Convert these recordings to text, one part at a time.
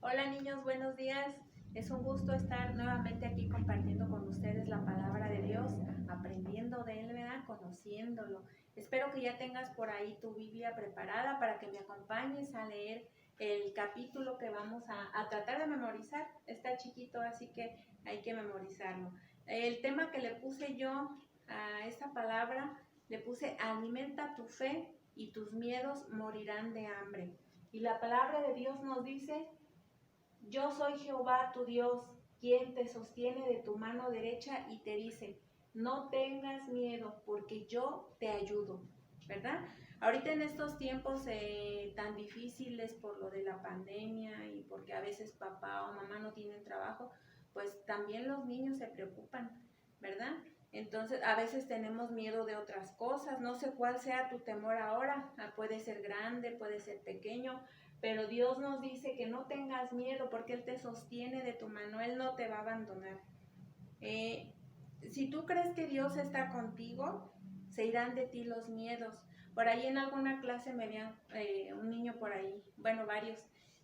Hola niños, buenos días. Es un gusto estar nuevamente aquí compartiendo con ustedes la palabra de Dios, aprendiendo de Él, ¿verdad? Conociéndolo. Espero que ya tengas por ahí tu Biblia preparada para que me acompañes a leer el capítulo que vamos a tratar de memorizar. Está chiquito, así que hay que memorizarlo. El tema que le puse yo a esta palabra, le puse alimenta tu fe y tus miedos morirán de hambre. Y la palabra de Dios nos dice: yo soy Jehová tu Dios, quien te sostiene de tu mano derecha y te dice, no tengas miedo, porque yo te ayudo, ¿verdad? Ahorita en estos tiempos tan difíciles por lo de la pandemia y porque a veces papá o mamá no tienen trabajo, pues también los niños se preocupan, ¿verdad? Entonces a veces tenemos miedo de otras cosas, no sé cuál sea tu temor ahora, puede ser grande, puede ser pequeño, pero Dios nos dice que no tengas miedo porque Él te sostiene de tu mano, Él no te va a abandonar. Eh, si tú crees que Dios está contigo, se irán de ti los miedos. Por ahí en alguna clase me había un niño por ahí, bueno, varios,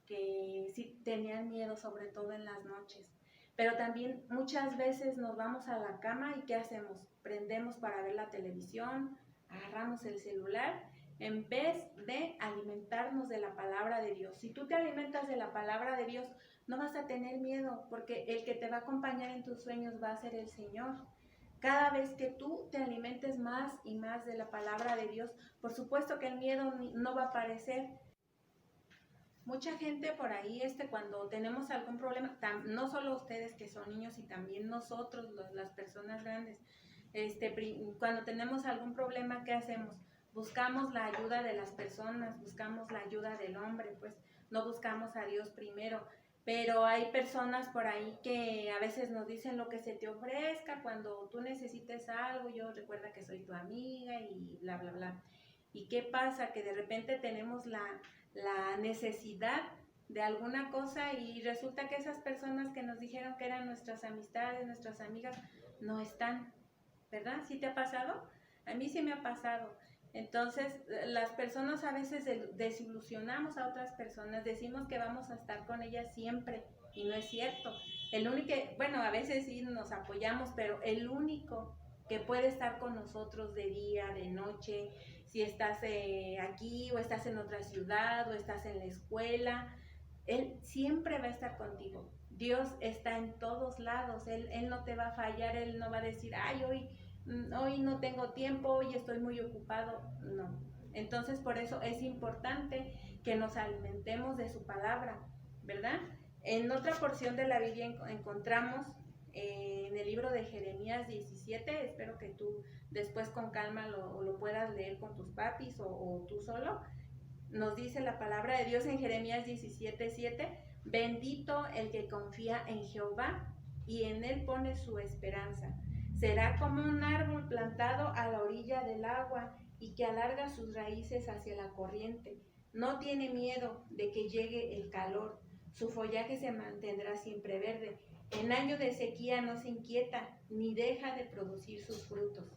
que sí tenían miedo, sobre todo en las noches. Pero también muchas veces nos vamos a la cama y ¿qué hacemos? Prendemos para ver la televisión, agarramos el celular en vez de alimentarnos de la palabra de Dios. Si tú te alimentas de la palabra de Dios, no vas a tener miedo, porque el que te va a acompañar en tus sueños va a ser el Señor. Cada vez que tú te alimentes más y más de la palabra de Dios, por supuesto que el miedo no va a aparecer. Mucha gente por ahí, cuando tenemos algún problema, no solo ustedes que son niños, y también nosotros, las personas grandes, cuando tenemos algún problema, ¿qué hacemos? Buscamos la ayuda de las personas, buscamos la ayuda del hombre, pues no buscamos a Dios primero. Pero hay personas por ahí que a veces nos dicen lo que se te ofrezca, cuando tú necesites algo, yo recuerda que soy tu amiga y bla, bla, bla. ¿Y qué pasa? Que de repente tenemos la necesidad de alguna cosa y resulta que esas personas que nos dijeron que eran nuestras amistades, nuestras amigas, no están, ¿verdad? ¿Sí te ha pasado? A mí sí me ha pasado. Entonces, las personas a veces desilusionamos a otras personas, decimos que vamos a estar con ellas siempre y no es cierto. El único, bueno, a veces sí nos apoyamos, pero el único que puede estar con nosotros de día, de noche, si estás aquí o estás en otra ciudad o estás en la escuela, Él siempre va a estar contigo. Dios está en todos lados, Él no te va a fallar, Él no va a decir, ay, hoy no tengo tiempo, hoy estoy muy ocupado, no. Entonces por eso es importante que nos alimentemos de su palabra, ¿verdad? En otra porción de la Biblia encontramos en el libro de Jeremías 17, espero que tú después con calma lo puedas leer con tus papis o tú solo. Nos dice la palabra de Dios en Jeremías 17:7, bendito el que confía en Jehová y en él pone su esperanza. Será como un árbol plantado a la orilla del agua y que alarga sus raíces hacia la corriente. No tiene miedo de que llegue el calor, su follaje se mantendrá siempre verde. En año de sequía no se inquieta ni deja de producir sus frutos.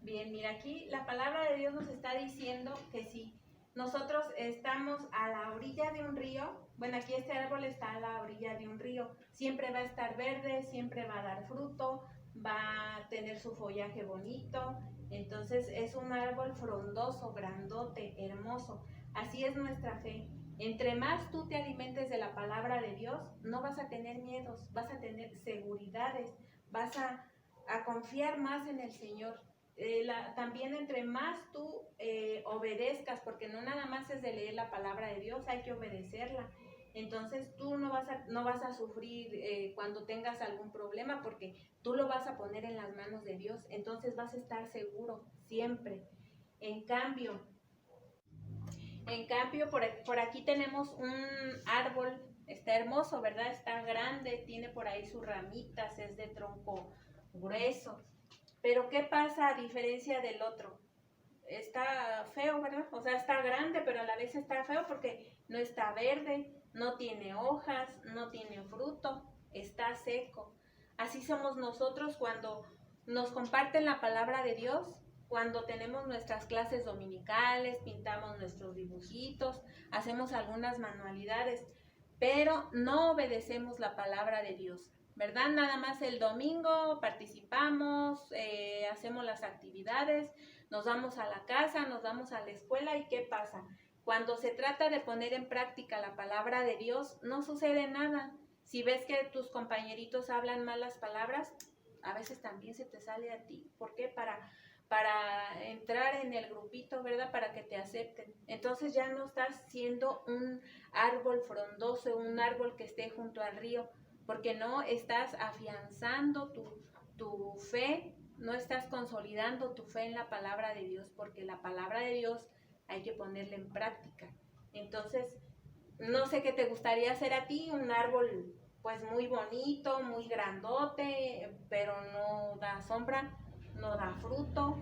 Bien, mira, aquí la palabra de Dios nos está diciendo que si nosotros estamos a la orilla de un río, bueno, aquí este árbol está a la orilla de un río, siempre va a estar verde, siempre va a dar fruto, va a tener su follaje bonito, entonces es un árbol frondoso, grandote, hermoso. Así es nuestra fe. Entre más tú te alimentes de la palabra de Dios, no vas a tener miedos, vas a tener seguridades, vas a confiar más en el Señor. También entre más tú obedezcas, porque no nada más es de leer la palabra de Dios, hay que obedecerla. Entonces tú no vas a sufrir cuando tengas algún problema, porque tú lo vas a poner en las manos de Dios, entonces vas a estar seguro siempre. En cambio, por aquí tenemos un árbol, está hermoso, ¿verdad? Está grande, tiene por ahí sus ramitas, es de tronco grueso. Pero ¿qué pasa a diferencia del otro? Está feo, ¿verdad? O sea, está grande, pero a la vez está feo porque no está verde, no tiene hojas, no tiene fruto, está seco. Así somos nosotros cuando nos comparten la palabra de Dios, cuando tenemos nuestras clases dominicales, pintamos nuestros dibujitos, hacemos algunas manualidades. pero no obedecemos la palabra de Dios, ¿verdad? Nada más el domingo participamos, hacemos las actividades, nos vamos a la casa, nos vamos a la escuela y ¿qué pasa? Cuando se trata de poner en práctica la palabra de Dios, no sucede nada. Si ves que tus compañeritos hablan malas palabras, a veces también se te sale a ti. ¿Por qué? Para entrar en el grupito, ¿verdad? Para que te acepten. Entonces ya no estás siendo un árbol frondoso, un árbol que esté junto al río, porque no estás afianzando tu fe, no estás consolidando tu fe en la palabra de Dios, porque la palabra de Dios hay que ponerla en práctica. Entonces, no sé qué te gustaría hacer a ti, un árbol pues muy bonito, muy grandote, pero no da sombra, no da fruto,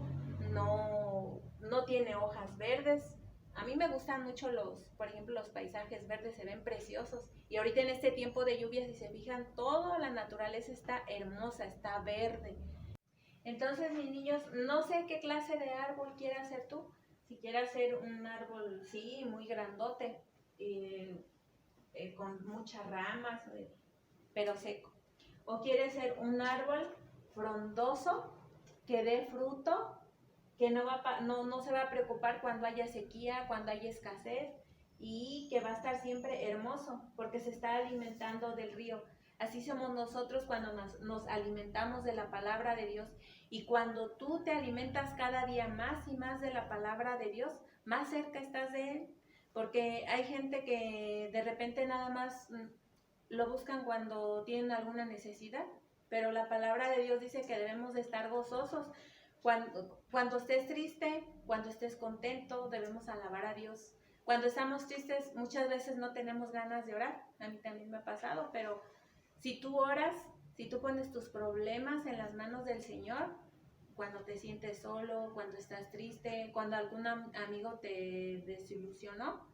no tiene hojas verdes. A mí me gustan mucho por ejemplo, los paisajes verdes, se ven preciosos. Y ahorita en este tiempo de lluvias, si se fijan, toda la naturaleza está hermosa, está verde. Entonces, mis niños, no sé qué clase de árbol quieras hacer tú. Si quieres hacer un árbol, sí, muy grandote, con muchas ramas, pero seco. O quieres ser un árbol frondoso que dé fruto, que no se va a preocupar cuando haya sequía, cuando haya escasez, y que va a estar siempre hermoso porque se está alimentando del río. Así somos nosotros cuando nos alimentamos de la palabra de Dios, y cuando tú te alimentas cada día más y más de la palabra de Dios, más cerca estás de Él, porque hay gente que de repente nada más lo buscan cuando tienen alguna necesidad, pero la palabra de Dios dice que debemos de estar gozosos. Cuando estés triste, cuando estés contento, debemos alabar a Dios. Cuando estamos tristes, muchas veces no tenemos ganas de orar. A mí también me ha pasado, pero si tú oras, si tú pones tus problemas en las manos del Señor, cuando te sientes solo, cuando estás triste, cuando algún amigo te desilusionó,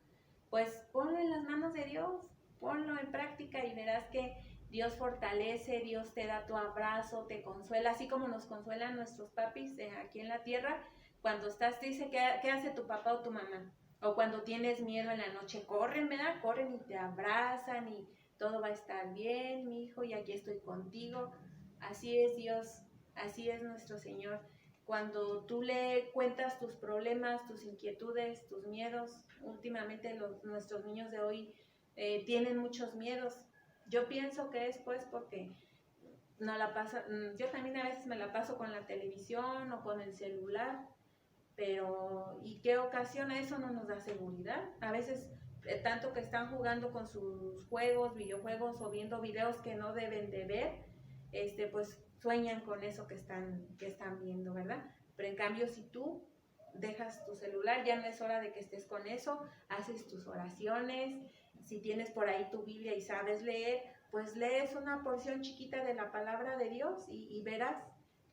pues ponlo en las manos de Dios, ponlo en práctica y verás que Dios fortalece, Dios te da tu abrazo, te consuela, así como nos consuelan nuestros papis aquí en la tierra. Cuando estás triste, ¿qué hace tu papá o tu mamá? O cuando tienes miedo en la noche, corren, ¿verdad? Corren y te abrazan y todo va a estar bien, mi hijo, y aquí estoy contigo. Así es Dios, así es nuestro Señor. Cuando tú le cuentas tus problemas, tus inquietudes, tus miedos, últimamente nuestros niños de hoy tienen muchos miedos. Yo pienso que es pues porque no la pasa, yo también a veces me la paso con la televisión o con el celular, pero ¿y qué ocasiona? Eso no nos da seguridad. A veces tanto que están jugando con sus juegos, videojuegos, o viendo videos que no deben de ver, pues sueñan con eso que están viendo, ¿verdad? Pero en cambio, si tú dejas tu celular, ya no es hora de que estés con eso, haces tus oraciones. Si tienes por ahí tu Biblia y sabes leer, pues lees una porción chiquita de la palabra de Dios y verás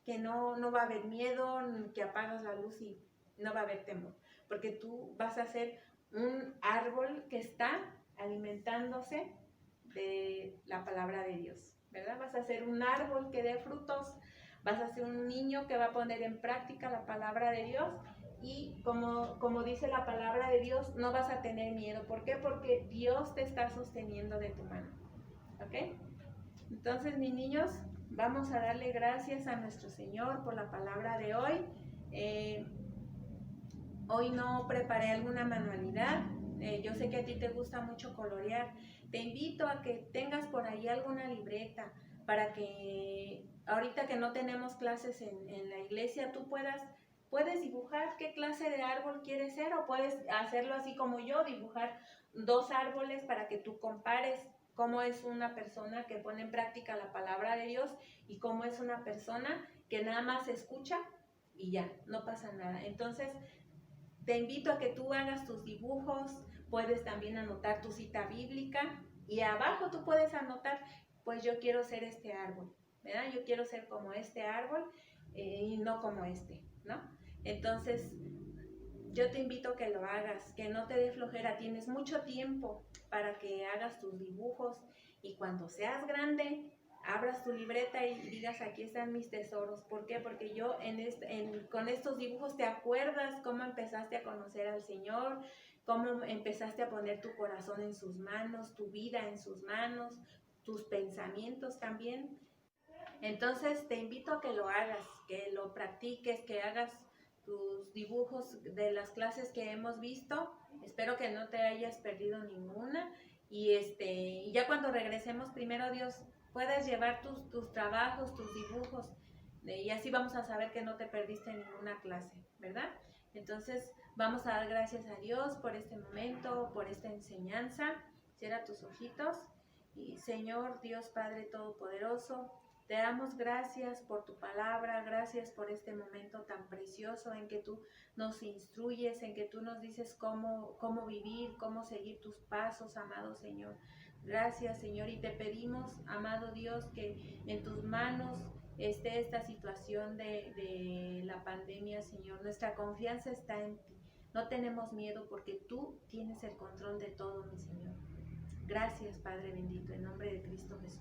que no va a haber miedo, que apagas la luz y no va a haber temor, porque tú vas a ser un árbol que está alimentándose de la palabra de Dios, ¿verdad? Vas a ser un árbol que dé frutos, vas a ser un niño que va a poner en práctica la palabra de Dios, y como dice la palabra de Dios, no vas a tener miedo. ¿Por qué? Porque Dios te está sosteniendo de tu mano, ¿ok? Entonces, mis niños, vamos a darle gracias a nuestro Señor por la palabra de hoy. Hoy no preparé alguna manualidad. Yo sé que a ti te gusta mucho colorear. Te invito a que tengas por ahí alguna libreta para que ahorita que no tenemos clases en la iglesia, tú puedes dibujar qué clase de árbol quieres ser, o puedes hacerlo así como yo, dibujar 2 árboles para que tú compares cómo es una persona que pone en práctica la palabra de Dios y cómo es una persona que nada más escucha y ya, no pasa nada. Entonces, te invito a que tú hagas tus dibujos, puedes también anotar tu cita bíblica, y abajo tú puedes anotar, pues yo quiero ser este árbol, ¿verdad? Yo quiero ser como este árbol y no como este, ¿no? Entonces, yo te invito a que lo hagas, que no te dé flojera, tienes mucho tiempo para que hagas tus dibujos, y cuando seas grande, abras tu libreta y digas, aquí están mis tesoros. ¿Por qué? Porque con estos dibujos te acuerdas cómo empezaste a conocer al Señor, cómo empezaste a poner tu corazón en sus manos, tu vida en sus manos, tus pensamientos también. Entonces te invito a que lo hagas, que lo practiques, que hagas tus dibujos de las clases que hemos visto. Espero que no te hayas perdido ninguna. Y ya cuando regresemos, primero Dios, puedes llevar tus trabajos, tus dibujos, y así vamos a saber que no te perdiste ninguna clase, ¿verdad? Entonces vamos a dar gracias a Dios por este momento, por esta enseñanza. Cierra tus ojitos. Y Señor Dios Padre Todopoderoso, te damos gracias por tu palabra, gracias por este momento tan precioso en que tú nos instruyes, en que tú nos dices cómo vivir, cómo seguir tus pasos, amado Señor. Gracias, Señor, y te pedimos, amado Dios, que en tus manos esté esta situación de la pandemia, Señor. Nuestra confianza está en ti. No tenemos miedo porque tú tienes el control de todo, mi Señor. Gracias, Padre bendito, en nombre de Cristo Jesús.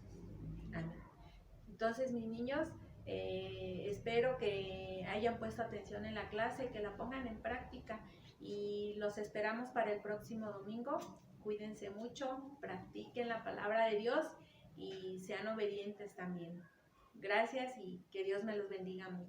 Amén. Entonces, mis niños, espero que hayan puesto atención en la clase, que la pongan en práctica y los esperamos para el próximo domingo. Cuídense mucho, practiquen la palabra de Dios y sean obedientes también. Gracias y que Dios me los bendiga mucho.